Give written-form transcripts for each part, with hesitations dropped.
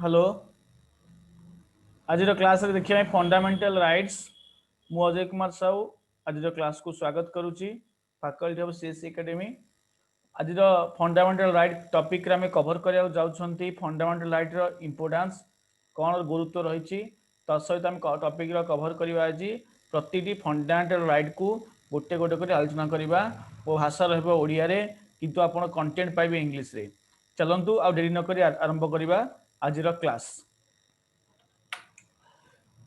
Hello आज class रे देखिए फंडामेंटल राइट्स मु अजय कुमार साहू आज क्लास को स्वागत करुच्ची फैकल्टी ऑफ सीएससी एकेडमी आज फंडामेंटल राइट टॉपिक रे हमें कवर करिया जाउछंती फंडामेंटल राइट रो इंपोर्टेंस कौन गुरुत्व रही सहित आम टॉपिक रो कवर करवा आज प्रति फंडामेंटल राइट को गोटे गोटे कर आलोचना करवा और भाषा रहिबो ओडिया रे किंतु आपण कंटेंट पाइबे इंग्लिश रे चलंतु आ देरी न करी आरंभ करवा आज class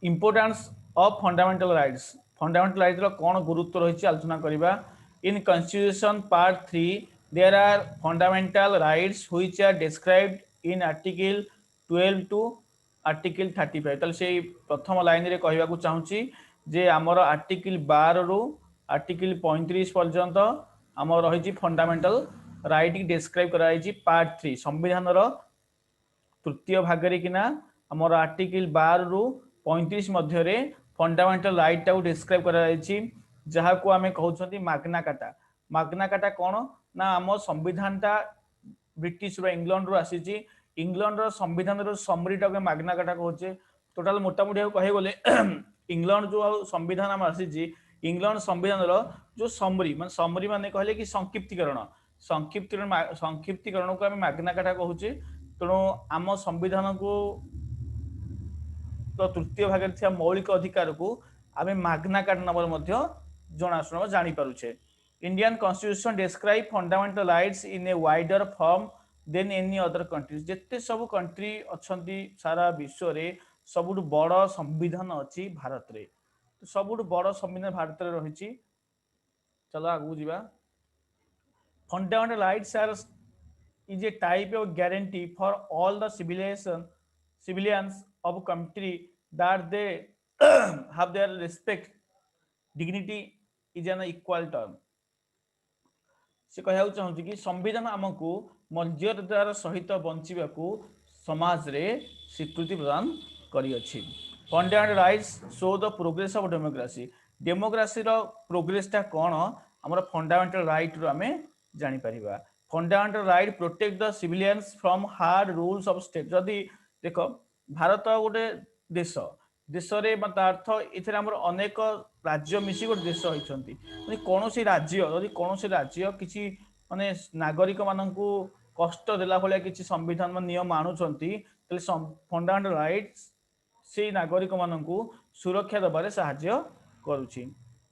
importance of fundamental rights fundamental rights रो कौन गुरुत्व रही आलोचना करवा in constitution part 3 there are fundamental rights which are described in article 12 to article 35 तल से प्रथम लाइन रे कहबा को चाहूची जे हमर आर्टिकल 12 रु आर्टिकल 35 पर्यंत हमर रही फंडामेंटल राइट डिस्क्राइब कराई पार्ट 3 संविधान रो तृतीय भाग रे किना हमर आर्टिकल 12 रु 35 मध्य फंडामेंटल राइट टाउ डिस्क्राइब कराई जहाँ को आम कहते माग्ना कार्टा कौन ना आम संविधान टा ब्रिटिश इंग्लैंड रु आसी इंग्लैंड संविधान समरी टाक माग्ना कार्टा कहचे टोटाल मोटामोटी कहे गले इंग्लैंड जो संविधान आम आसी इंग्लैंड संविधान जो समरी माने कहले कि संक्षिप्तीकरण को आम माग्ना कार्टा कहूचे तेणु आम संविधान को तो तृतीय भाग में मौलिक अधिकार को आम माग्ना कार्टा नाम जनाशुना जानी पारुछे Indian constitution describe fundamental rights in a wider form than any other countries जिते सब कंट्री अच्छी सारा विश्व रे सबुठ बड़ संविधान अच्छी भारत रे सबुठ बड़ संविधान भारत रे रही चलो आगू जीवा fundamental rights are is a type of guarantee for all the civilians of country that they have their respect dignity is an equal term से कहया चाहूँ कि संविधान आमको मर्यादार सहित बंचिबा को समाज रे स्वीकृति प्रदान करियछि fundamental rights show the progress of democracy रो प्रोग्रेस ता कोन हमर फंडामेंटल राइट रो हमें जानि परिबा fundamental right protect the civilians from hard rules of state जदि देखो भारत गोटे देश देश रे अर्थ इथरे हमर अनेक राज्य मिसी गोटे देश होइछंती कौन सी राज्य किसी माने नागरिक माननकु कष्ट देला भलिया किसी संविधान नियम आणुछंती फंडामेंटल राइट्स से नागरिक माननकु सुरक्षा दबारे सहायता करूछि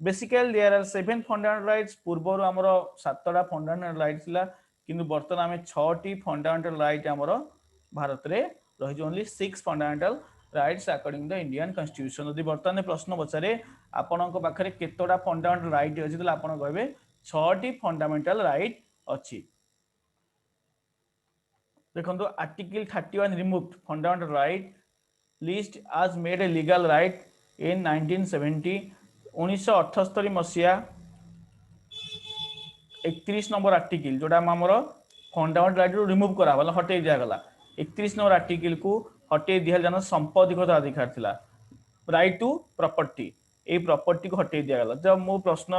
basically there are 7 fundamental rights पूर्व हमर 7टा फंडामेंटल राइट्स थिला किंतु वर्तमान आम 6टी फंडामेंटल राइट आमर भारत रे रही only 6 fundamental rights according the Indian constitution यदि वर्तमान प्रश्न पचारे आपनक पाखरे केतोटा फंडामेंटल राइट अछि तले आपन कहबे 6टी फंडामेंटल राइट अछि देखंतु article 31 removed fundamental right list आज made a legal right in 1970 1978 मसिया 31 नंबर आर्टिकल जोटा आमर फंडामेंटल राइट रिमूव करा मतलब हटे दिया गला 31 नंबर आर्टिकल को हटे दिया जाना संपत्तिगत अधिकार थिला राइट टू प्रॉपर्टी ए प्रॉपर्टी को हटे दिया गला जब मो प्रश्न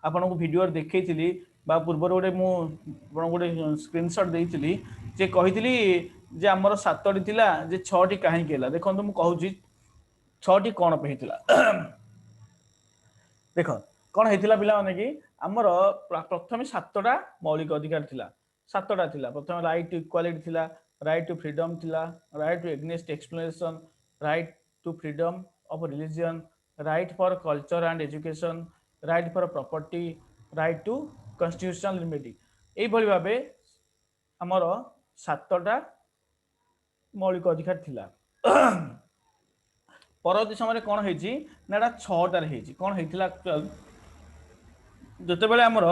आपन को वीडियो देखैथिली बा पूर्व गोटे मु गोटे स्क्रीनशॉट देइथिली जे कहिथिली जे हमर 7टी थिला जे 6टी काहे केला देखंतु मु कहूची 6टी कोन पे हितला देखो कौन होता पिला माने कि आमर प्रथम 7टा मौलिक अधिकार थिला 7टा थिला प्रथम राइट टू इक्वालिटी थिला राइट टू फ्रीडम थिला right to against exploitation right to freedom of religion right for culture and education right for property right to constitutional limit एई भली भाबे आमर 7टा मौलिक अधिकार थिला परवर्ती समय कौन होइछि ना एटा 6टा रे होइछि कौन होइथिला जते बेले हमर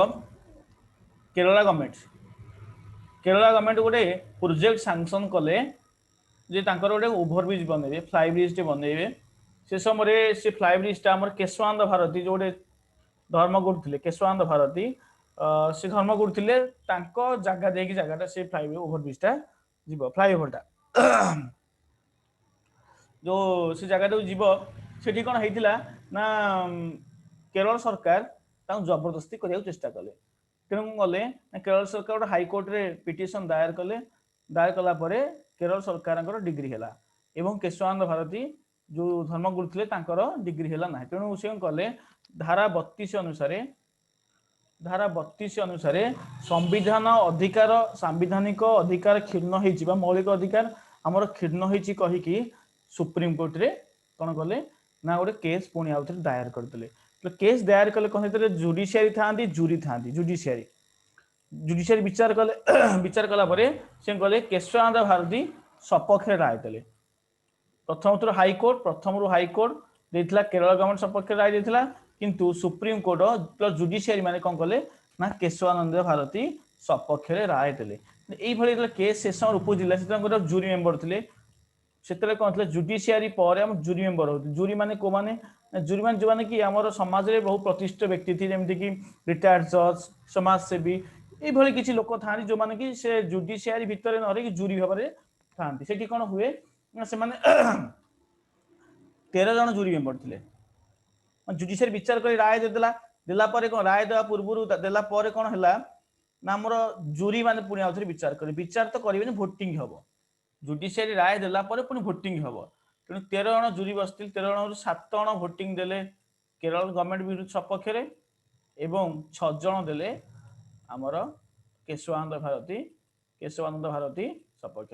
केरला गवर्नमेंट गोटे प्रोजेक्ट सैंक्शन कले जे तांकर गोटे ओवरब्रिज बनेबे फ्लाई ब्रिज टे बनेबे से समय से फ्लाई ब्रिज टा हमर केशवानंद भारती जो गोटे धर्मगुरु थिले केशवानंद भारती से धर्मगुरु थिले तांको जगह देकी जगहटा से फ्लाई ओवरब्रिज टा जीव फ्लाई ओवरटा जो से जगह जीव सेठी कौन होइथिला ना केरल सरकार जबरदस्ती करने चेष्टा कले तेणु गले केरल सरकार हाईकोर्ट रे पिटिशन दायर कले दायर कला परे केरल सरकार डिग्री है एवं केशवानंद भारती जो धर्मगुरु थे डिग्री है ना तेणु से कले धारा 32 अनुसार संविधान अधिकार सांविधानिक अधिकार क्षीर्ण हो मौलिक अधिकार आमर क्षीर्ण हो कहीकि सुप्रीम कोर्ट रे कौन कले ना गोटे केस पुणी आउ थे दायर करते केस दायर कले कौन जुडिशियरी था जूरी था जुडिशियरी विचार कले विचार कला से कले केशवानंद भारती सपक्ष राय देले प्रथम हाईकोर्ट देथिला केरल गवर्नमेंट सपक्ष राय देथिला किंतु सुप्रीम कोर्ट प्लस जुडिशियरी माने कौन कले ना केशवानंद भारती सपक्ष राय देले ये केस शेष उपजिला से जूरी मेंबर थे से कौन थे जुडिशियरी पर जूरी मेंबर होते जूरी माने को माने जूरी मान जो माने कि आम समाज में बहुत प्रतिष्ठित व्यक्ति थी जमीन कि रिटायर्ड जज समाजसेवी ये किसी लोक था जो माने कि से जुडिशियरी भितर न रही जूरी भाव में था से कौन हुए से 13 जन जूरी मेंबर थे जुडिशियरी विचार कर राय देदेला देला पर कौन राय देवा पूर्व देला पर कौन है ना आमर जूरी माने पुणी आउ थे विचार कर विचार तो करेंगे भोटिंग हम जुडिशियरी राय देला पर पुणी भोटिंग हम तेणु 13 जन जूरी बसते 13 जन 7 जन भोटिंग देले केरल गवर्नमेंट विरुद्ध सपक्ष एवं 6 जन देले आमर केशवानंद भारती सपक्ष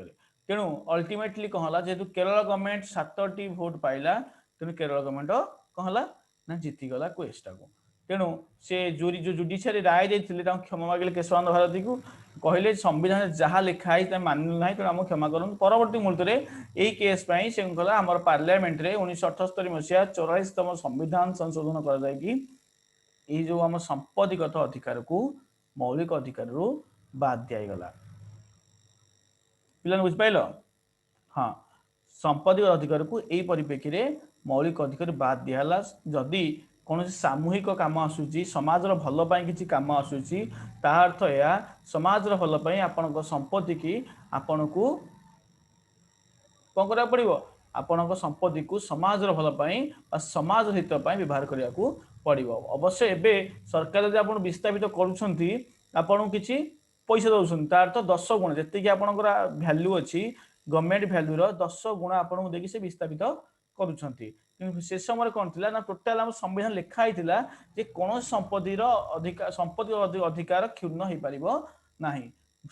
तेणु अल्टीमेटली कौन है जेहेतु केरल गवर्नमेंट 7टी भोट पाइला तेणु केरल गवर्नमेंट कौन है ना जीतीगला केसटा को तेणु से जूरी जो जुडिशियरी राय देते क्षमा मागिले केशवानंद भारती को कहले संविधान जहाँ लिखाई मानू ना तेणु आम क्षमा करूँ परवर्त मुहूर्त में यही केस से आम पार्लियामेंट रे 1978 मसीहा 44तम संविधान संशोधन कर जो आम संपत्तिगत अधिकार को मौलिक अधिकार रू बाद दिगला पिला बुझिपाल हाँ संपत्तिगत अधिकार को यही परिप्रेक्षी में मौलिक अधिकार बाद दिहला जदि कौन सामूहिक कम आसूची समाजर भल किसी कम आसूची ता अर्थ या समाजर भल आपण संपत्ति की आपण को कौन करा पड़ो आपण संपत्ति को समाजर भल समाज हित व्यवहार करने को पड़ो अवश्य एवं सरकार जब आप विस्थापित करुँच किसी पैसा दौरान तार अर्थ 10 गुण जी आपंकर भैल्यू अच्छी गवर्नमेंट भैल्यूर 10 गुण आपको देखिए से विस्थापित करुँच से समय कौन थी ना टोटाल आम संविधान लिखाई जे कौन संपत्तिर संपत्ति अधिकार क्षुण्ण हो पार ना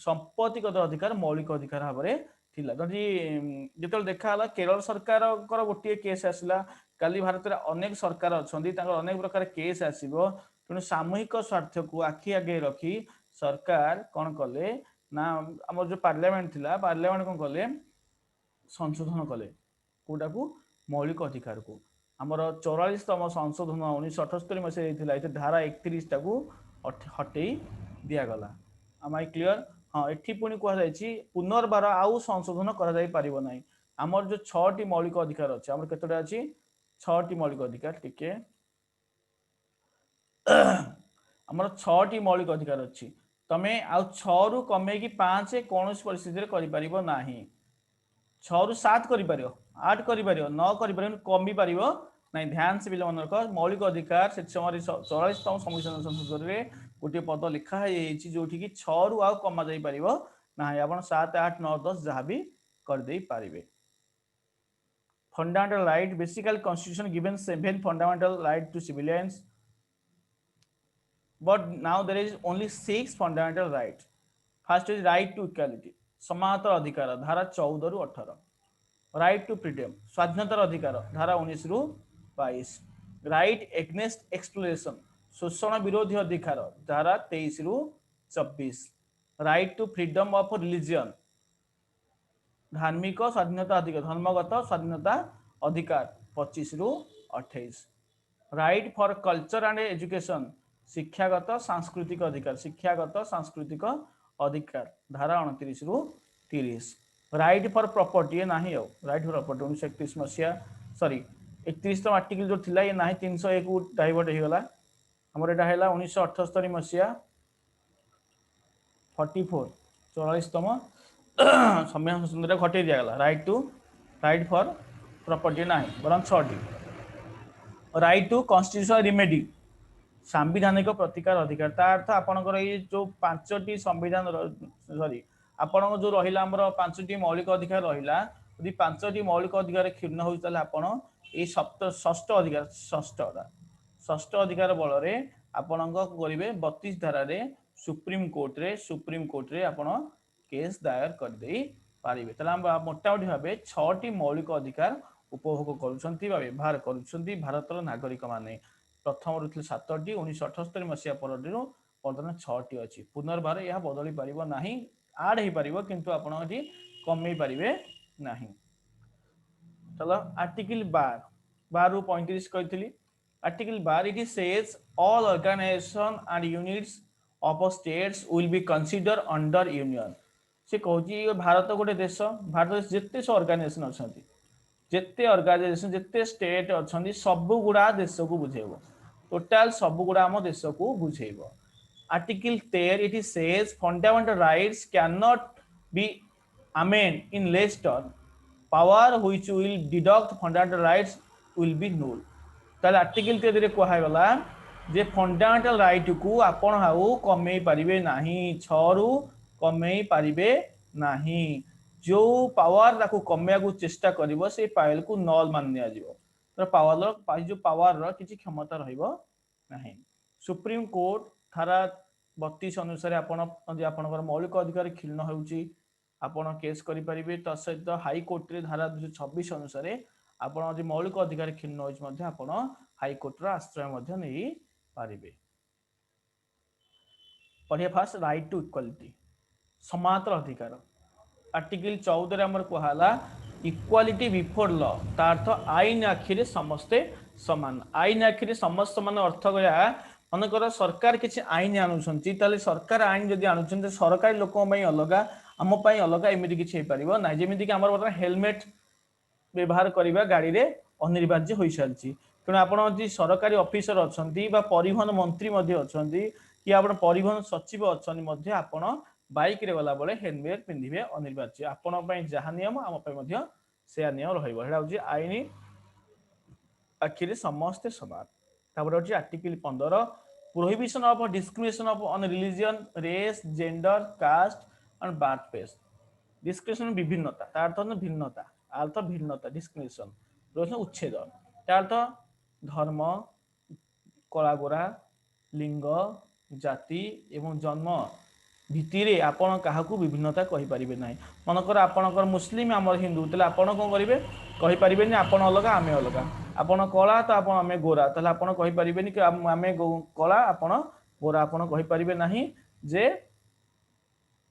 संपत्तिगत अधिकार मौलिक अधिकार भाव में जो देखा केरल सरकार गोटे केस आसला काली भारत में अनेक सरकार अच्छा अनेक प्रकार केस आसो तेणु सामूहिक स्वार्थ को आखि आगे रखी सरकार कौन कले ना आम जो पार्लियामेंट थिला पार्लियामेंट कौन कले संशोधन कले कोटा को मौलिक अधिकार को आमर 44तम संशोधन 1978 मसीहा धारा 31 टाक हटई दिगला आम आई क्लीयर हाँ ये पुणी कहुई पुनर्बार आउ संशोधन कर आमर जो 6टी मौलिक अधिकार अच्छे आमर केतोटा अच्छी 6टी मौलिक अधिकार टिके आमर 6टी मौलिक अधिकार अच्छी तमें आउ 6 रु कमे कि 5 कौन परिस्थिति कर ना 6 रु 7 कर 8 कर 9 कर कमी पार ना ध्यान से मन रख मौलिक अधिकार से समय 44तम संविधान संशोधन में गोटे पद लिखाई जो 6 रु आ कमा जा पार ना आप 7 8 9 10 जहाँ भी करदे पारे fundamental right basically constitution given 7 fundamental right to civilians but now there is only 6 fundamental rights. First is right to equality समानतर अधिकार धारा 14 रु 18 राइट टू फ्रीडम स्वाधीनतार अधिकार धारा 19 रु 22 राइट एग्नेस्ट एक्सप्लोरेशन शोषण विरोधी अधिकार धारा 23 रु 24 right to freedom of religion धार्मिक स्वाधीनता अधिकार धर्मगत स्वाधीनता अधिकार 25 रु 28 right for culture and education शिक्षागत सांस्कृतिक अधिकार धारा 29 रु 30 राइट फॉर प्रॉपर्टी ना राइट फॉर प्रॉपर्टी 1931 मसीहा सॉरी 31 आर्टिकल जो थिला ये ना 301 को डाइवर्ट हो गला हमर एटा हैला 1978 मसीहा 44 44तम संविधान संशोधन घटे दिया गला राइट फॉर प्रॉपर्टी ना बरं 6टी राइट टू कॉन्स्टिट्यूशनल रिमेडी सांविधानिक प्रतिकार अधिकार अर्थ आपंकर ये जो 5टी संविधान सॉरी आपण जो रहिला हमर पांचटी मौलिक अधिकार रहिला यदि पांचटी मौलिक अधिकार क्षुण्ण होई ताले आपण ए षष्ठ अधिकार षष्ठ अधिकार बल रे आपण करिवे 32 धारा रे सुप्रीम कोर्ट रे आपण केस दायर कर देई पारिबे। तला मोटामोटी भाबे 6टी मौलिक अधिकार उपभोग करूछंती बा व्यवहार करूछंती भारतर नागरिक माने। प्रथम रुथिल 7टी 1978 मसिया परदिनो वर्तमान 6टी अछि। पुनर्बार यह बदली पारिबो नाही, आड हे पारिबो किंतु आपण एठी कमै पारिबे नाही। चलो आर्टिकल 12 रु 35 कहथिली। Article 12 it says all organisation and units of states will be consider under union. से कहूची भारत गोटे देश, भारत जिते सब ऑर्गेनाइजेशन अछंती, जिते ऑर्गेनाइजेशन जिते स्टेट अछंती सब गुडा देश को बुझेबो, टोटल सब गुडा हम देश को बुझेबो। Article 13 it says fundamental rights can not be amended in less term, power which will deduct fundamental rights will be null। ताले आर्टिकल 13 रे कहै गला जे फंडामेंटल राइट को आपण हाउ कमै परिबे नाही, 6 रु कमै परिबे नाही। जो पावर ताको कमया को चेष्टा करिवो से पाइल को नल मान निया जिवो। तो पावर जो पावर रो किछि क्षमता रहइबो नाही। सुप्रीम कोर्ट धारा 32 अनुसार आपणकर मौलिक अधिकार क्षुण्ण होउची आपण केस करि परिबे। त सहित हाई कोर्ट रे धारा 226 अनुसार आपण जे मौलिक अधिकार क्षुण्ण होइछ मध्ये आपण हाई कोर्ट रो आश्रय मध्ये नै पारिबे। पढ़िया फास्ट राइट टू इक्वालिटी, समानतर अधिकार। आर्टिकल 14 रे हमर कहला इक्वालिटी बिफोर लॉ, ता अर्थ आईन आखिरे समस्ते समान। आईन आखिरे समस्त समान अर्थ गया मनकर सरकार किछि आईन आनुछंती ताले सरकार आईन जदि आनुछंती सरकारी लोक पई अलगा हम पई अलगा एमिति किछि हे परिबो ना। जेमिति कि हमर बर्तमान हेलमेट व्यवहार करिबा गाड़ी रे अनिवार्य होई सालची। तेणु आपण जदि सरकारी ऑफिसर अछंती बा परिवहन मंत्री मध्ये अछंती कि आपण परिवहन सचिव अछंती मध्ये आपण बाइक रे वाला बळे हेलमेट पिंधिबे अनिवार्य। आपण पई जहा नियम हम पई मध्ये से नियम रहइबो। हेडा होची आईन आखिरे समस्त समान। तापर होची article 15 prohibition of discrimination of on religion, race, gender, caste and birth place. Discrimination विभिन्नता, ता अर्थ भिन्नता, अर्थ भिन्नता डिस्क्रिमिनेशन रोशन उच्छेद, ता अर्थ धर्म, कला गोरा, लिंग, जाति एवं जन्म भित्तिरे आपण काहाकू विभिन्नता कहि परिबे नाही। मनकर आपणकर मुस्लिम हमर हिंदू तले आपण कोन करिवे कहि परिबे नि आपण अलगा आमे अलगा। आपण कला त आपण आमे गोरा तले आपण कहि परिबे नि कि आमे कला आपण गोरा आपण कहि परिबे नाही जे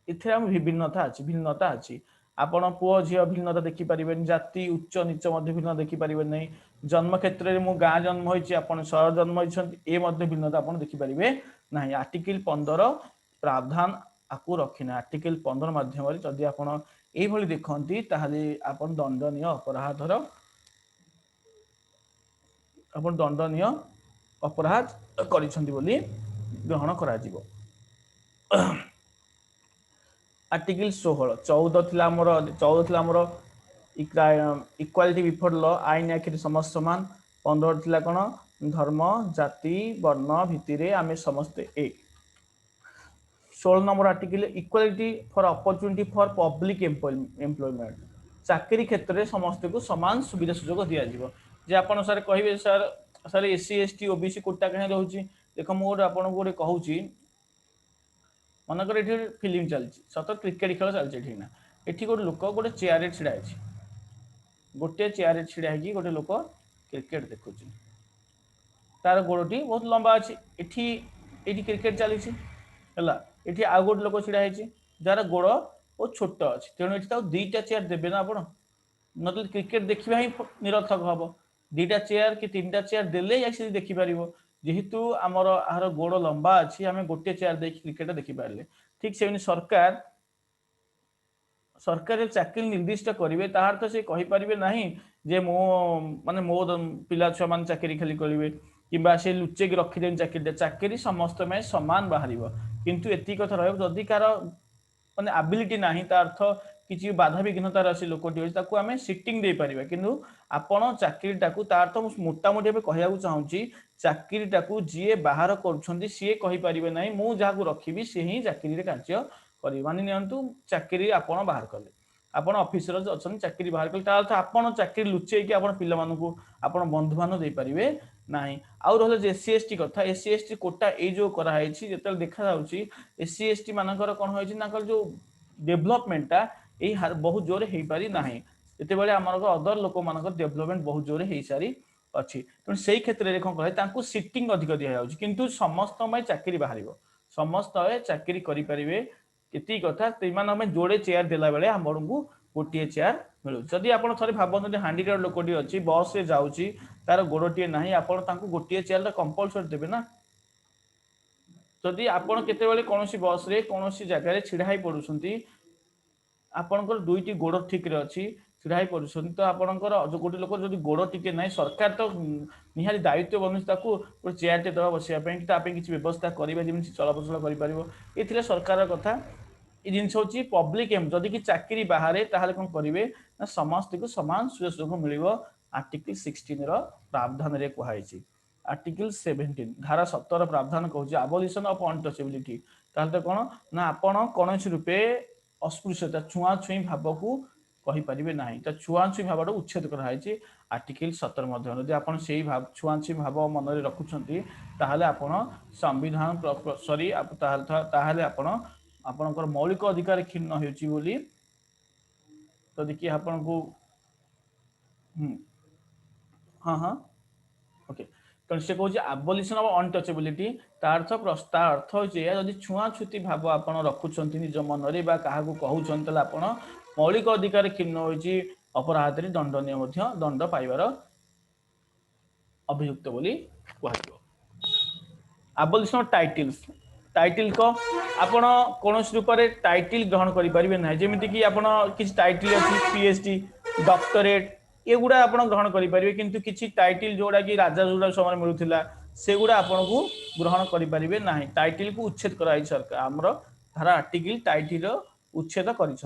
इथे हम विभिन्नता अछि, भिन्नता अछि। आपण पुओ झियो भिन्नता देखि परिबे, जाति उच्च नीच मध्ये भिन्नता देखि परिबे नाही। जन्म क्षेत्र रे मु गां जन्म होइछि, आपण शहर जन्म होइछन्ति ए मध्ये भिन्नता आपण देखि परिबे नाही। आर्टिकल 15 प्रावधान आकु रखिना। आर्टिकल 15 माध्यम रे जदि आपण एई भली देखंती ताहाले आपण दंडनीय अपराधर आपण दंडनीय अपराध करिसंती बोली ग्रहण करा जिवो। आर्टिकल 16 14 थिला हमर इक्वालिटी बिफोर लॉ, आईन आखिरे समस्त समान। 15 थिला कोन धर्म, जाति, वर्ण भित्तिरे आमे समस्त एक। 16 number article equality for opportunity for public employment. चाकरी क्षेत्र में समस्त को समान सुविधा सुजोग दिया जिवो। जे आपण सर कहिबे sir SC ST OBC Kota कहे रहउची, देखो मोर आपण गोरे कहउची मनकर एठी फिल्म चलची सत क्रिकेट खेल चलची एठी ना। एठी गोटे लोक गोटे चेयर रे छिडा अछि, गोटे चेयर रे छिडा हेकी गोटे लोक क्रिकेट देखुची। तार गोड़टी बहुत लंबा अछि, एठी क्रिकेट चलीची हला। एठी आ गोटे लोक छिडा हेची जार गोड़ बहुत छोट अछि, तेणु एठी ताऊ दुईटा चेयर देबे ना आपण, नतले क्रिकेट देखिबा ही निरर्थक हबो। दुईटा चेयर कि तीनटा चेयर देले या से देखि परिबो। जेहेतु हमर आहार गोड़ लंबा अछि, आमे गोटे चेयर देखि क्रिकेट देखि पारले। ठीक सेमनि सरकार चाकरी निर्दिष्ट करिवे, ताहार तो से कहि परिबे नाही जे मो माने मो पिला छुआ मान चाकरी खाली करिवे किबा से लुचे कि रखि देन चाकरी। चाकरी समस्त में समान बाहरिबो, किंतु एति कथा रहबो जदि कार माने एबिलिटी नाही, ता अर्थ किछि बाधा विघ्नता राशि लोकटी होय ताकू आमे सिटिंग दे परिबा। किंतु आपण चाकरीटाकू तार तो मोटा मोटी बे कहयाकू चाहूची चाकरीटाकू जिए बाहर करूछंती सिए कहि परिबे नाही मु जाहाकू रखिबी से ही चाकरी रे कार्य करी मानि नियंतु चाकरी आपण बाहर कले आपण ऑफिसर अच्छा चाकरी बाहर कले अर्थ आपण चाकरी लुचे कि आपण पिला मानकू आपण बंधु मान दे पारिबे नाही आउ रहले जे एससी एसटी कथा एससी एसटी कोटा ए जो करा हैछि जेतल देखा जाउछि एससी एसटी मानकर कोन होइछि नाकर जो डेवलपमेंटटा ए बहुत जोरे हेई पारि नाही एते बेले हमर अदर लोक मानकर डेवलपमेंट बहुत जोरे हेई सारी अछि तो सेही क्षेत्र रे कोन कहै तांकू सिटिंग अधिक दिया जाउछि किंतु समस्त मै चाकरी बाहरिबो समस्त चाकरी करि परिबे केती कथा तेमान हमें जोड़े चेयर देला बेले हमरंगु गोटिए चेयर मिलु जदि आपण थरे भाबन हांडीक्राफ्ट लोकटी अछि बस रे जाउछि तार गोड़टिए नाही आपण तांकू गोटिए चेयर कंपलसरी देबे ना जदि आपण केते बेले कोनोसी बस रे कोनोसी जगह रे छिडा ही पडुसंती आपणकर दुईटी गोड़ ठीक रे अछि छिडा ही पडुसंती तो आपणकर जो गोटी लोक जदि गोड़ टिके नाही सरकार तो निहारी दायित्व बनुछि ताकू चेयर टे दवा बसिया पे कि तापे किछि व्यवस्था करिबा जेमि चलप्रचल करि परिबो एथिले सरकार कथा ए जिंस होछि पब्लिक एम जदि कि चाकरी बाहर ताहले कोन करिवे ना समस्त को समान सुयोग मिलिबो आर्टिकल 16 रो प्रावधान रे कहैछि आर्टिकल 17 धारा 17 प्रावधान कहूछि अबोलिशन ऑफ अनटचेबिलिटी ताहले तो कोन ना आपण कोनोसी रूपे अस्पृश्यता छुआ छुई भाव को कहि परिबे नाही त छुआ छुई भावडा उच्छेद करा हैछि आर्टिकल 17 मध्ये यदि आपण सेही भाव छुआ छुई भाव मन रे रखुछंती ताहले आपण संविधान सॉरी ताहले आपण आपणकर मौलिक अधिकार क्षीण होउछि बोली तो देखिए आपण को हाँ हाँ ओके तो से कहूँ आबोलिशन ऑफ अनटचेबिलिटी अर्थ होछि यदि छुआ छुती भाव आपण रखुछंती निज मन रे बा काहा को कहउछंती तले आपण मौलिक अधिकार क्षीण होछि अपराध रे दंडनीय मध्ये दंड पाइबार अभियुक्त बोली कहजियो आबोलिशन ऑफ टाइटल्स टाइटल को आपण कोनोस रूप रे टाइटल ग्रहण करि परिबे नै जेमिति कि आपण किछ टाइटल अछि पीएचडी डॉक्टरेट एगुड़ा आप ग्रहण करेंगे किंतु किसी टाइटल जोड़ा कि राजा जोड़ा समय मिलूला सेगुड़ा आपन को ग्रहण करेंगे ना टाइटल को उच्छेद कराई सरकार आमर धारा आर्टिकल टाइटल उच्छेद कर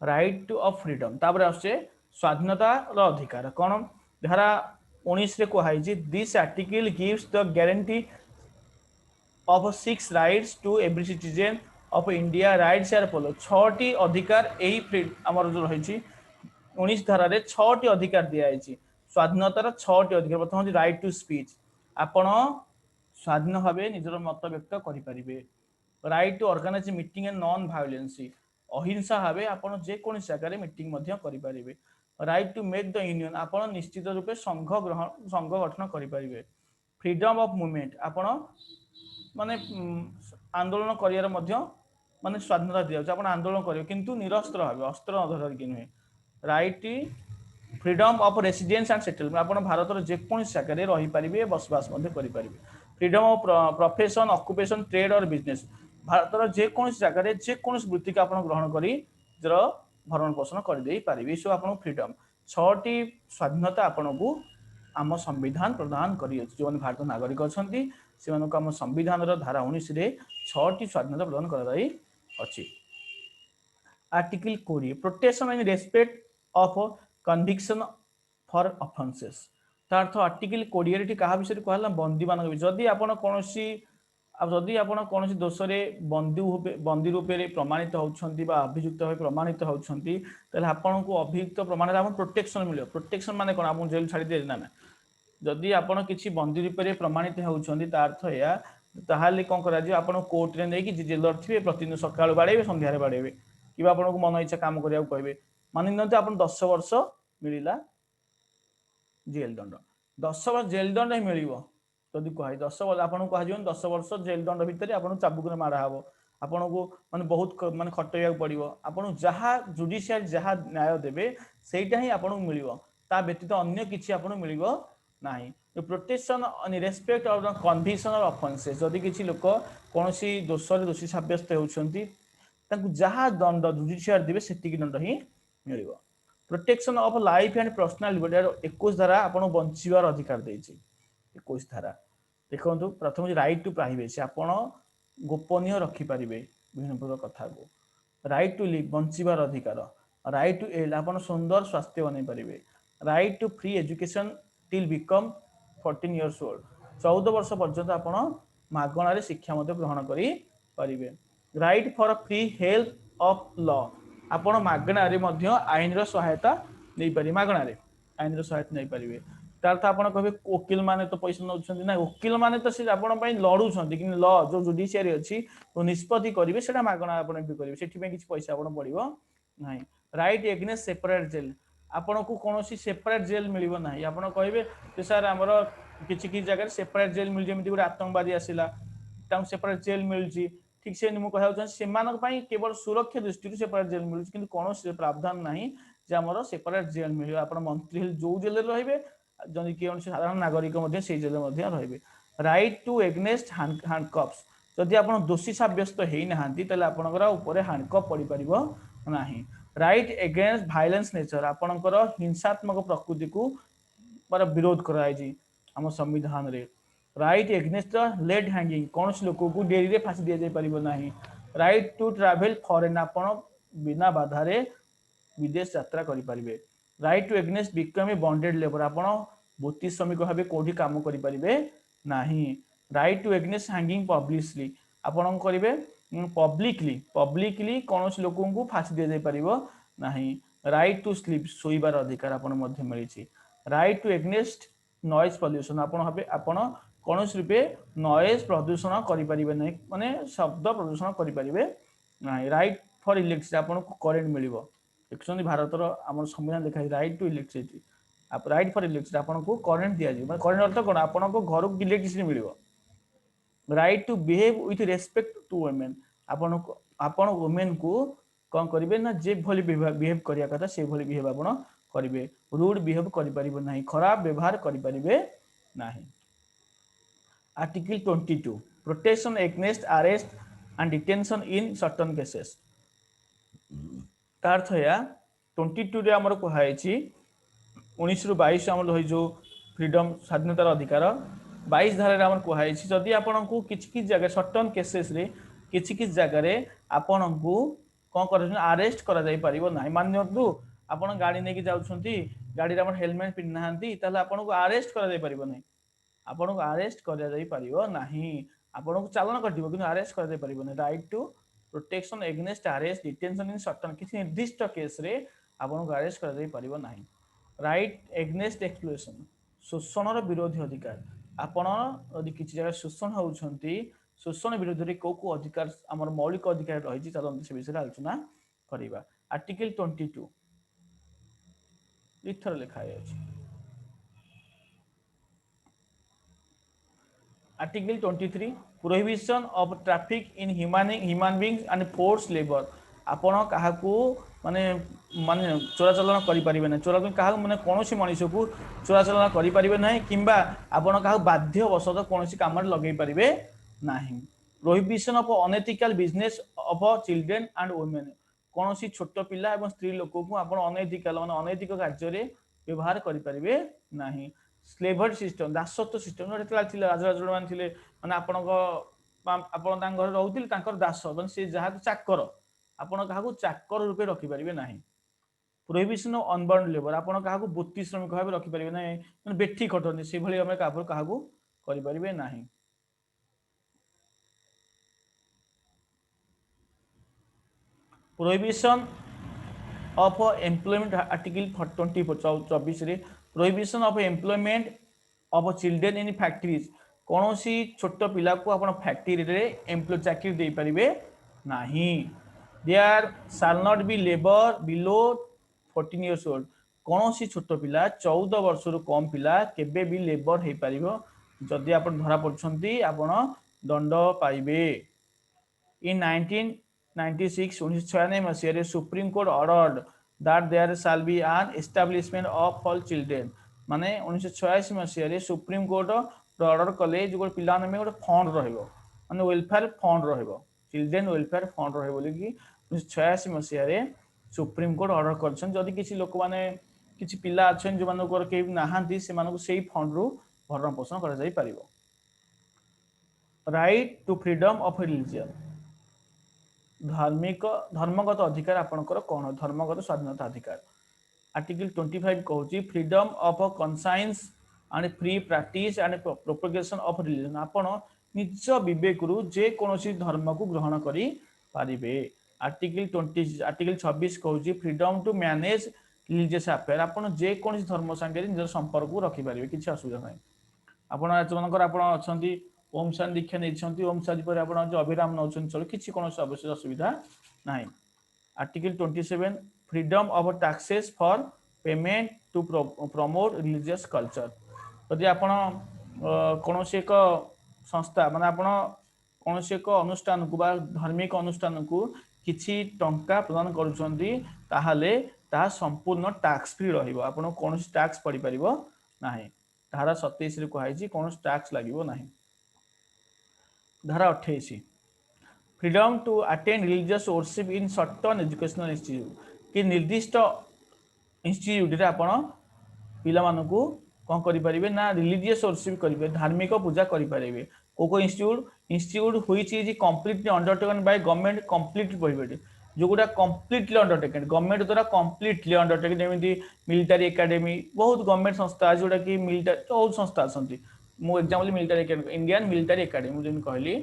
राइट टू ऑफ फ्रीडम तापर आसे स्वाधीनता अधिकार कौन धारा 19 रे कहै this article gives the guarantee of 6 rights to every citizen of India rights are follow 6टी अधिकार एही हमर जो रही 19 धारा रे 6टी अधिकार दिया जायछि स्वाधीनतार 6टी अधिकार प्रथम राइट टू स्पीच आपण स्वाधीन भावे निजर मत व्यक्त करि परिबे right to organise meeting and non violence अहिंसा भावे आपण जे कोन जगह रे मीटिंग मध्य करि परिबे right to make the union आपण निश्चित रूपे संघ गठन करि परिबे फ्रीडम ऑफ मूवमेंट आपण माने आंदोलन करियर मध्य माने स्वाधीनता दिया आपण आंदोलन करियो किंतु निरस्त्र भावे अस्त्र न धरि कि नुहे right freedom of residence and settlement आपण भारत रे जे कोन जगह रे रहि परिबे बसवास मध्य करि परिबे freedom of profession occupation trade और बिजनेस भारत रे जे कोन जगह रे जे कोन वृत्ति का आपण ग्रहण करी जर भरण पोषण कर देई परिबे सो आपण फ्रीडम 6टी स्वाधीनता आपण को आम संविधान प्रदान करी जो भारत नागरिक अछंती से मानको आम संविधान रो धारा 19 रे 6टी स्वाधीनता प्रदान कराई अछि article 20 protection and respect of conviction for offences तार्थ आर्टिकल 20 रे कहा विषय कहला बंदी मान जदि आपण कोनोसी जदि आपण कोनोसी दोष रे बंदी रूप रे प्रमाणित होउछंती बा अभियुक्त होय प्रमाणित होउछंती तले आपण को अभियुक्त प्रमाण हम प्रोटेक्शन मिलियो प्रोटेक्शन माने कोन हम जेल छाडी दे ना ना जदि आपण किछि बंदी रूप रे प्रमाणित होउछंती ता अर्थ या ताहाले कोन करा जे आपण कोर्ट रे नै कि जेलर थिबे प्रतिदिन सकाळ बाडेबे संध्या रे बाडेबे किबा आपण को मन इच्छा काम करिया कहबे मानि नते आपण 10 वर्ष मिलिला जेल दंड 10 वर्ष जेल दंड ही मिलिबो जदि कहै 10 वर्ष आपण को कहजोन 10 वर्ष जेल दंड भितरे आपण चाबुक रे मारा हबो आपण को माने बहुत माने खटैया पड़िबो आपण जहा जुडिशियल जहा न्याय देबे सेटा ही आपण को मिलिबो ता व्यतीत अन्य किछि आपण मिलिबो नाही protection on respect of the conviction of offences जदि किछि लोक कोनोसी दोष रे दोषी साब्यस्त होउछंती ताकू जहा दंड जुडिशियल देबे सेतिकी दंड ही मिलिबो protection of life and personal liberty 21 धारा आपण बंचिबार अधिकार देछि 21 धारा देखंतु प्रथम राइट टू प्राइवेसी आपण गोपनीय रखि परिबे विभिन्न प्रकार कथा को राइट टू लिव बंचिबार अधिकार राइट टू हेल्थ आपण सुंदर स्वास्थ्य बनै परिबे right to free education till become 14 years old 14 वर्ष पर्यंत आपण मागणा रे शिक्षा मते ग्रहण करि परिबे right for free help of law आपण मागणारे मध्य आईन रो सहायता नहीं पारि मागणारे आईन रो सहायता नहीं पारिबे तार अर्थ आपण कहबे वकील माने तो पैसा नउछन्ती ना वकील माने तो से आपण पई लडुछन्ती कि लॉ जो जुडिशियरी अछि तो निष्पत्ति करिवे सेटा मागणा आपण भी करिवे सेठी में किछ पैसा आपण पड़िबो नाही राइट एग्नेस्ट सेपरेट जेल आपण को कोनोसी सेपरेट जेल मिलिबो नाही आपण कहबे जे सर हमरो किछि कि जगह सेपरेट जेल मिल जेमिति गुड आतंकवादी आसिला ताम सेपरेट जेल मिलची ठीक से मु कहौ छ सेमानक पई केवल सुरक्षा दृष्टि सेपरेट जेल मिलची किंतु कोनोसी प्रावधान नाही जे हमरो सेपरेट जेल मिलियो आपण मंत्री जो जेल रहिबे जदि कि साधारण नागरिक मध्ये से जेल मध्ये रहिबे राइट टू एग्नेस्ट हैंडकफ्स जदि आपण दोषी साब्यस्त हेई नाहांती तले आपनकर ऊपर हैंडकफ पड़ी परिबो नाही राइट एगेंस्ट वायलेंस नेचर आपनकर हिंसात्मक प्रकृति को पर विरोध कराई जी हम संविधान रे राइट एग्नेस्ट लेट हैंगिंग कौन लोक को डेरी रे फांसी दिया जाय परिबो नाही राइट टू ट्रैवल फॉरेन आपण बिना बाधा रे विदेश यात्रा करि परिबे right to against become a bonded labour आपण बोती श्रमिक भाबे कोठी काम करि परिबे नाही right to against hanging publicly आपण करिवे पब्लिकली कौन लोक को फांसी दिया जाय परिबो नाही राइट टू स्लीप सोइबार अधिकार आपण मध्ये मिलिछि right to against noise pollution आपण भाबे आपण कौन रूपे नॉइज प्रदूषण करि परिबे नै माने शब्द प्रदूषण करि परिबे नाही राइट फॉर इलेक्ट्रिसिटी आपण को करेंट मिलिबो देखछन भारत रो हमर संविधान लिखा राइट टू इलेक्ट्रिसिटी आप राइट फॉर इलेक्ट्रिसिटी आपण को करेंट दिया जी माने करेंट अर्थ कोन आपण को घर को इलेक्ट्रिसिटी मिलिबो right to behave with respect to women आपण वुमेन को कौन करिवे ना जे भली बिहेव करिया कथा से भली बिहेव आपण करिवे रूड बिहेव करि परिबो नाही खराब व्यवहार करि परिबे नाही article 22 protection against arrest and detention in certain cases तार थया 22 रे हमर कहै छी 19 रु 22 हमर होई जो फ्रीडम स्वाधीनतार अधिकार 22 धारा रे हमर कहै छी जदि आपण को किछ जगह सर्टेन केसेस रे किछ जगह रे आपण को कोन करछन अरेस्ट करा जाय परिबो नाही मान्यतु आपण गाड़ी नेकी जाउछंती गाड़ी रे आपण हेलमेट पिन्नाहांती ताले आपण को अरेस्ट करा जाय परिबो नाही आपण को अरेस्ट करा जाय परिबो नाही आपण को चालन कटिबो किंतु अरेस्ट करा जाय परिबो नाही right to protection against arrest detention in certain किछि निर्दिष्ट केस रे आपण को अरेस्ट करा जाय परिबो नाही राइट अगेंस्ट एक्सप्लॉयटेशन शोषण रो विरोधी अधिकार आपण यदि किछि जगह शोषण होउछंती शोषण विरोध रे को अधिकार हमर मौलिक अधिकार रहिछि चलन से विषय आलोचना करिबा आर्टिकल 22 इथर लिखा अछि article 23 prohibition of traffic in human beings and force labour आपण काहाकू माने माने चोराचलन करि परिबे ना चोराचलन काहा माने कोनोसी मनुष्य को चोराचलन करि परिबे नाही किंबा आपण काहा बाध्य वशत कोनोसी काम रे लगै परिबे नाही prohibition of unethical business of children and women कोनोसी छोट पिला एवं स्त्री लोक को आपण अनएथिकल माने अनैतिक कार्य रे व्यवहार करि परिबे नाही स्लेवर्ड सिस्टम दासत्व सिस्टम राजा राजड़ मान थिले माने आपण तांग घर रहउतिल तांकर दास माने से जहा चाकर आपण काहाकू चाकर रूपे रखि परिबे नाही प्रोहिबिशन ऑफ अनबॉर्न लेबर आपण काहाकू बोती श्रमिक भाबे रखि परिबे नाही माने बेठी खटनी से भली हम काहाकू करि परिबे नाही प्रोहिबिशन ऑफ एम्प्लॉयमेंट आर्टिकल 24 रे prohibition of employment of children in factories कोनोसी छोट पिला को आपण फैक्ट्री रे एम्प्लॉय चाकरी दे परिबे नाही there shall not be labour below 14 years old कोनोसी छोट पिला 14 वर्ष रु कम पिला केबे भी लेबर हे परिबो जदि आपण धरा पड़छंती आपण दंड पाइबे इन 1996 1996 मसिया supreme court ordered that there shall be an establishment of all children माने 1986 मसिया सुप्रीम कोर्ट ऑर्डर कले जो पिला में गोटे फंड रहइबो माने वेलफेयर फंड रहइबो चिल्ड्रन वेलफेयर फंड रहइबो बोली कि 1986 मसिया सुप्रीम कोर्ट ऑर्डर करछन जदि किछि लोक माने किछि पिला अछन जो माने को के नाहांती से मानको सेही फंड रु भरण पोषण करा जाई परिबो right to freedom of religion धार्मिक धर्मगत अधिकार आपनकर कोन धर्मगत स्वाधीनता अधिकार आर्टिकल 25 कहूची freedom of conscience and free practice and propagation of religion आपण निज विवेक रु जे कोनोसी धर्म को ग्रहण करी पारिबे। आर्टिकल 20 आर्टिकल 26 कहूची freedom to manage religious affair आपण जे कोनसी धर्म संगे निज संपर्क रखि पारिबे किछि असुविधा नै। आपण मनकर आपण अछंती ओम शांति दीक्षा नै ओम शांति पर आपण जो अभिराम नौछन चलो किछि कोनसी आवश्यक असुविधा नै। Article 27 freedom of taxes for payment to promote religious culture. यदि आपण कोनसी एक संस्था माने आपण कोनसी एक अनुष्ठान को बा धार्मिक अनुष्ठान को किछि टंका प्रदान करूछंती ताहाले ता संपूर्ण टैक्स फ्री रहिबो। आपण कोनसी टैक्स पड़ी परिबो नाही। धारा 27 रे कहै छी कोनसी टैक्स लागिबो नाही। धारा 28 freedom to attend religious worship in certain educational institute कि निर्दिष्ट इंस्टीट्यूट रे आपण पिला मानकू कौन करि परिबे ना रिलीजियस वर्शिप करिवे धार्मिक पूजा करि परिबे। को institute which is completely undertaken by government completely prohibited जो गुडा कंप्लीटली अंडरटेकन गवर्नमेंट द्वारा कंप्लीटली अंडरटेकन जेमिति मिलिटरी एकेडमी बहुत गवर्नमेंट संस्था जोडा कि मिलिटरी बहुत संस्था असंती मु example military academy Indian military academy जेन कहली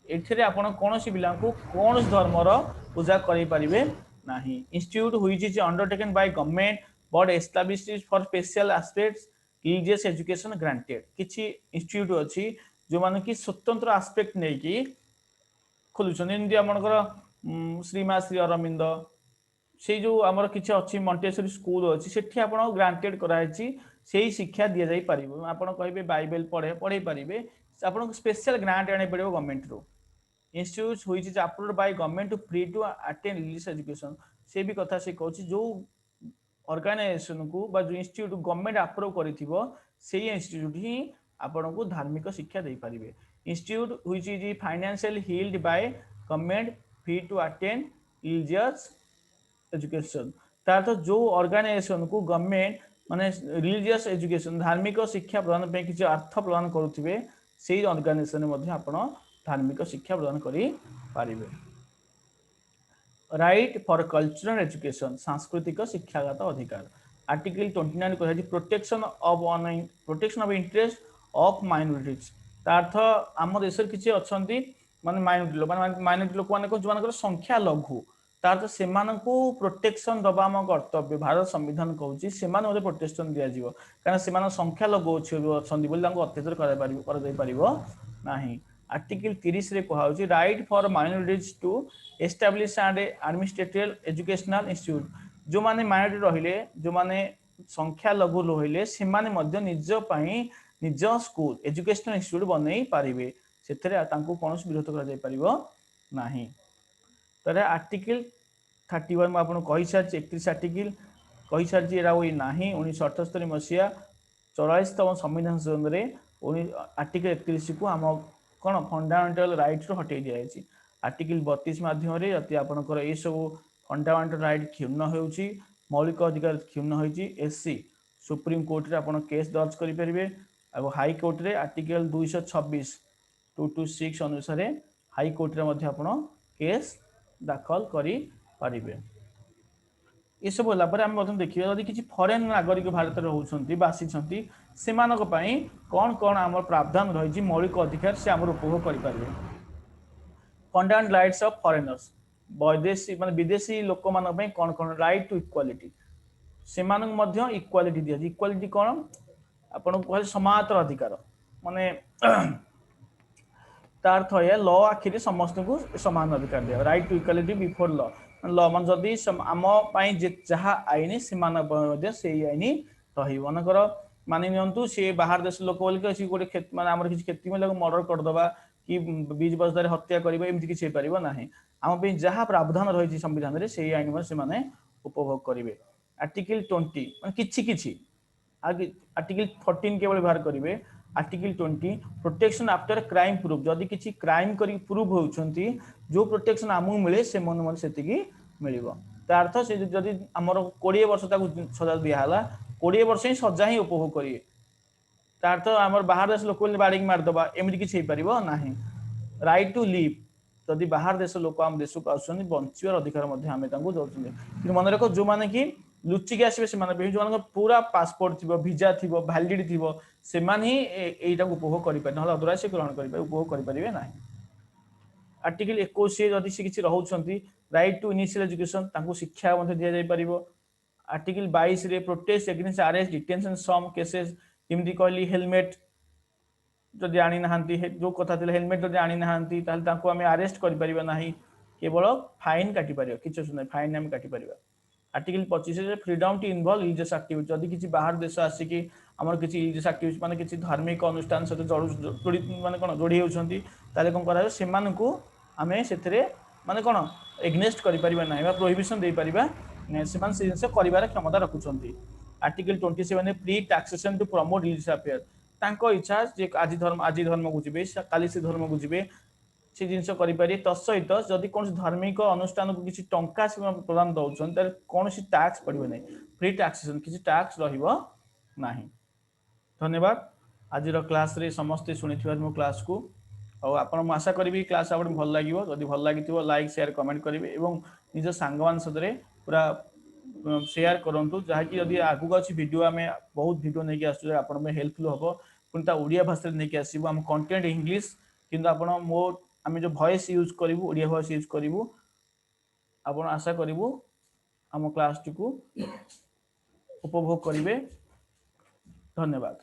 एथिरे आपण कोनोसी पिला को कोनोसी धर्मर पूजा करि परिबे नाही। Institute which is undertaken by government but established for special aspects religious education granted किछि इंस्टीट्यूट अछि जो माने कि स्वतंत्र एस्पेक्ट नै कि खोलुछन इंदी हमनकर श्रीमा श्री अरविंद से जो हमर किछि अछि मॉन्टेसरी स्कूल अछि सेठी आपण ग्रांटेड कराइछि सेही शिक्षा दिया जाई परिबो। आपण कहबे बाइबल पढ़े परिबे आपण स्पेशल ग्रांट आने पड़िबो गवर्नमेंट रो। Institute which is approved by government to free to attend religious education से भी कथा से कहछि जो ऑर्गेनाइजेशन को बा जो इंस्टीट्यूट गवर्नमेंट अप्रूव करिथिबो सेही इंस्टीट्यूट ही आपण को धार्मिक शिक्षा दे परिबे। Institute which is financially held by government free to attend religious education तार जो ऑर्गेनाइजेशन को गवर्नमेंट माने रिलीजियस एजुकेशन धार्मिक शिक्षा प्रदान पे किछि अर्थ प्रदान करूथिबे सेही ऑर्गेनाइजेशन मध्ये आपण धार्मिक शिक्षा प्रदान करि पारिबे। राइट फॉर कल्चरल एजुकेशन सांस्कृतिक शिक्षागत अधिकार आर्टिकल 29 कहै protection of interest of minorities तार्थ आम देश किछि अछंती माने माइनॉरिटी लोक माने जो मानकर संख्या लघु तार से प्रोटेक्शन दबा आम कर्तव्य भारत संविधान कहूँ से प्रोटेक्शन दिया कारण से संख्या लघु अच्छा अत्याचार कर आर्टिकल 30 रे कहा right for minorities to establish and administrative educational institute जो माने माइनॉरिटी रहिले जो माने संख्या लघु रहिले से माने मध्य निज पई निज स्कूल एजुकेशनल इंस्टीट्यूट बनै पारिबे सेथरे तांको कोनोस विरोध करा जाय परिबो नाही। तारे आर्टिकल 31 में आपन कहि सार 31 आर्टिकल कहि सार जे रावई नाही 1978 मसिया 44तम संविधान संशोधन रे आर्टिकल 31 को हम कोन फंडामेंटल राइट्स रो हटै दिया अछि। आर्टिकल 32 माध्यम रे यदि आपनकर ए सब फंडामेंटल राइट क्षुण्ण होउची मौलिक अधिकार क्षुण्ण होइची एससी सुप्रीम कोर्ट रे आपन केस दर्ज करि परिबे और हाई कोर्ट रे आर्टिकल 226 226 अनुसार हाई कोर्ट रे मध्ये आपन केस दाखल करि पारिबे। ये सब होला पर हम देखिए यदि किसी फॉरेन नागरिक भारत में रहउछंती बासीछंती सेमानक पई कोन कोन हमर प्रावधान रही मौलिक अधिकार से हमर उपभोग करि पारिबे। फंडामेंटल राइट्स ऑफ फॉरेनर्स विदेशी माने विदेशी लोक मानक पई कोन कोन राइट टू इक्वालिटी सेमानक मध्ये इक्वालिटी दिया इक्वालिटी कोन आपन कहल समानतर अधिकार माने तार्थ है लॉ आखिरी समस्त को समान अधिकार दिया right to equality before law law मान जदि आम जहाँ आईन से आईन रनकर मानि नियंतु सी बाहर देश लोक बोलिक गोटे माने आम किसी खेती में मर्डर करदे कि बीज बजदार हत्या करेंगे एमती किसी हो पार ना आम जहाँ प्रावधान रही संविधान से आईन से उपभोग करेंगे। आर्टिकल 20 किछि आर्टिकल 14 केवल व्यवहार करेंगे। Article 20 protection after crime proof जदि किसी क्राइम करी प्रूफ होउछंती जो प्रोटेक्शन आमु मिले से मन मन सेतिकी मिलिबो ता अर्थ से जदि हमर 20 वर्ष ताकू सजा दिया हला 20 वर्ष ही सजा ही उपभोग करिए ता अर्थ हमर बाहर देश लोक बाड़ी मार दबा एमिति किछि हे परिबो नाही। राइट टू लिव जदि बाहर देश लोक हम देश को आउछन बंचिवर अधिकार मध्ये हमें तांको दउछन कि मन रखो जो माने कि लुचिक आसबे से माने जो माने पूरा पासपोर्ट थिबो वीजा थिबो वैलिडिटी थिबो से माने ही एटा उपभोग करि पारे न अदरवाइज से ग्रहण करि पारे उपभोग करि परिबे नाही। आर्टिकल 21 जदि से किसी रहउछंती राइट टू इनिशियल एजुकेशन तांको शिक्षा मध्ये दिया जाय परिबो। आर्टिकल 22 रे protest against arrest detention some cases जेमति कहली हेलमेट जदि आनी नाहंती जो कथा थिला हेलमेट जदि आनी नाहंती ताल तांको हमें अरेस्ट करि परिबा नाही केवल फाइन काटि परिबा किछ सुनै फाइन हम काटि परिबा। आर्टिकल 25 रे freedom to involve religious activity जदि किछि बाहर देश आसी कि हमर किछि रिलीजियस एक्टिविटी माने किछि धार्मिक अनुष्ठान सहित जोड़ी माने कोन जोड़ी होउछंती ताले कोन करा सेमानकु हमें सेथरे माने कोन एग्नेस्ट करि परिबा नाही बा प्रोहिबिशन दे परिबा सेमान से जिनसे करिवार क्षमता रखुछंती। आर्टिकल 27 ने free taxation to promote religious affair तांको इच्छा जे आज धर्म को जिबे काली से धर्म को जिबे से जिनस करि पारि तसहित जदि कोन धार्मिक अनुष्ठान को किछि टंका से प्रदान दउछन त कोनसी टैक्स पड़िबो नै फ्री टैक्सेशन किछि टैक्स रहिबो नाही। धन्यवाद आज क्लास रे समस्त सुनिथिबार मो क्लास को और आपण म आशा करी क्लास आपण भल लागिवो जदि भल लागिथिबो लाइक शेयर कमेंट करिवे एवं निज सांगवान सदरे पूरा शेयर करंतु जहा कि यदि आगु अछि वीडियो हमें बहुत वीडियो नै के आसु आपण में हेल्पफुल होबो पुनता ओडिया भाषा नै के आसीबो हम कंटेंट इंग्लिश किंतु आपण मो आमे जो वॉइस यूज करिवो ओडिया वॉइस यूज करिवो आपण आशा करिवो हम क्लास को उपभोग करिवे। धन्यवाद।